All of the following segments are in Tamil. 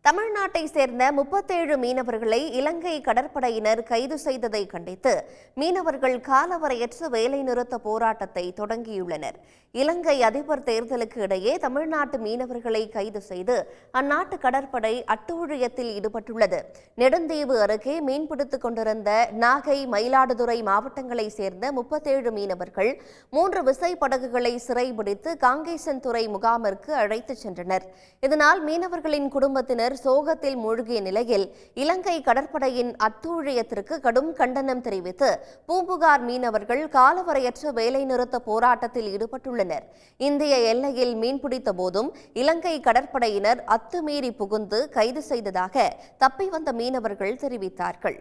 தமிழ்நாட்டை சேர்ந்த 37 மீனவர்களை இலங்கை கடற்படையினர் கைது செய்ததை கண்டித்து மீனவர்கள் காலவரையற்ற வேலைநிறுத்த போராட்டத்தை தொடங்கியுள்ளனர். இலங்கை அதிபர் தேர்தலுக்கு இடையே தமிழ்நாட்டு மீனவர்களை கைது செய்து அந்நாட்டு கடற்படை அட்டூழியத்தில் ஈடுபட்டுள்ளது. நெடுந்தீவு அருகே மீன்பிடித்துக் கொண்டிருந்த நாகை, மயிலாடுதுறை மாவட்டங்களை சேர்ந்த 37 மீனவர்கள் 3 விசைப்படகுகளை சிறைபிடித்து காங்கேசன்துறை முகாமிற்கு அழைத்துச் சென்றனர். இதனால் மீனவர்களின் குடும்பத்தினர் சோகத்தில் மூழ்கிய நிலையில் இலங்கை கடற்படையின் அட்டூழியத்திற்கு கடும் கண்டனம் தெரிவித்து பூம்புகார் மீனவர்கள் காலவரையற்ற வேலைநிறுத்த போராட்டத்தில் ஈடுபட்டுள்ளனர். இந்திய எல்லையில் மீன்பிடித்த போதும் இலங்கை கடற்படையினர் அத்துமீறி புகுந்து கைது செய்ததாக தப்பி வந்த மீனவர்கள் தெரிவித்தார்கள்.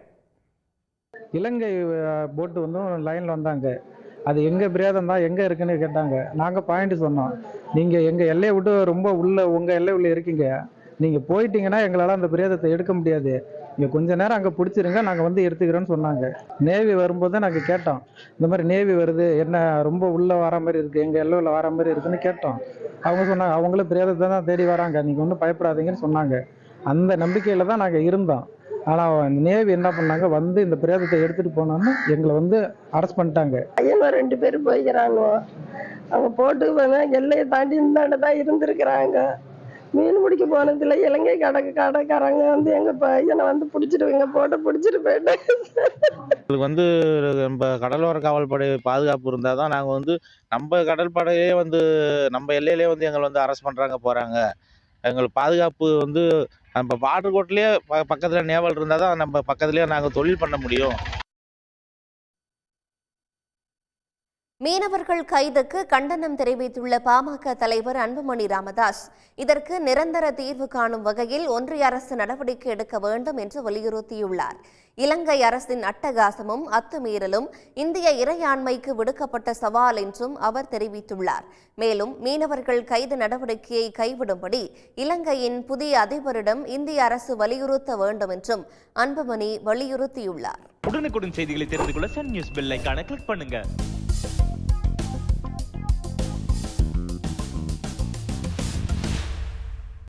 இலங்கை போட்டு வந்து லைன்ல வந்தாங்க. அது எங்க பிரேதம் தான் எங்க இருக்குன்னு கேட்டாங்க. நாங்க பாயிண்ட் சொன்னோம். நீங்க எங்க எல்லையை விட்டு ரொம்ப உங்க எல்லை உள்ள இருக்கீங்க. நீங்க போயிட்டீங்கன்னா எங்களால அந்த பிரேதத்தை எடுக்க முடியாது. நீங்க கொஞ்ச நேரம் அங்க பிடிச்சிருங்க, நாங்க வந்து எடுத்துக்கிறோன்னு சொன்னாங்க. நேவி வரும்போது நாங்க கேட்டோம், இந்த மாதிரி நேவி வருது, என்ன ரொம்ப உள்ள வர மாதிரி இருக்கு, எங்க எல்லையில் வர மாதிரி இருக்குன்னு கேட்டோம். அவங்க சொன்னாங்க, அவங்களும் பிரேதத்தை தான் தேடி வராங்க, நீங்க ஒன்றும் பயப்படாதீங்கன்னு சொன்னாங்க. அந்த நம்பிக்கையில தான் நாங்க இருந்தோம். ஆனா நேவி என்ன பண்ணாங்க, வந்து இந்த பிரேதத்தை எடுத்துட்டு போனோம்னு எங்களை வந்து அரெஸ்ட் பண்ணிட்டாங்க. பையன் 2 பேரும் போய்க்கிறாங்க. அவங்க போட்டு எல்லையை தாண்டி இந்தாண்ட தான் இருந்திருக்கிறாங்க. மீன் பிடிக்க போனதுல இலங்கை கடைக்காரங்க வந்து எங்க பையனை வந்து பிடிச்சிட்டு போட்டு பிடிச்சிட்டு போயிட்டாங்க. வந்து நம்ம கடலோர காவல்படை பாதுகாப்பு இருந்தால் தான் நாங்கள் வந்து நம்ம கடற்படையே வந்து நம்ம எல்லையிலே வந்து எங்களை வந்து அரெஸ்ட் பண்ணுறாங்க போகிறாங்க. எங்களுக்கு பாதுகாப்பு வந்து நம்ம பார்டர் கோட்லேயே பக்கத்தில் நேவல் இருந்தால் தான் நம்ம பக்கத்துலேயே நாங்கள் தொழில் பண்ண முடியும். மீனவர்கள் கைதுக்கு கண்டனம் தெரிவித்துள்ள பாமக தலைவர் அன்புமணி ராமதாஸ் இதற்கு நிரந்தர தீர்வு காணும் வகையில் ஒன்றிய அரசு நடவடிக்கை எடுக்க வேண்டும் என்று வலியுறுத்தியுள்ளார். இலங்கை அரசின் அட்டகாசமும் அத்துமீறலும் இந்திய இறையாண்மைக்கு விடுக்கப்பட்ட சவால் என்றும் அவர் தெரிவித்துள்ளார். மேலும் மீனவர்கள் கைது நடவடிக்கையை கைவிடும்படி இலங்கையின் புதிய அதிபரிடம் இந்திய அரசு வலியுறுத்த வேண்டும் என்றும் அன்புமணி வலியுறுத்தியுள்ளார். உடனுக்குடன் செய்திகளை தெரிந்து கொள்ள சன் நியூஸ் பெல் ஐகானை கிளிக் பண்ணுங்க.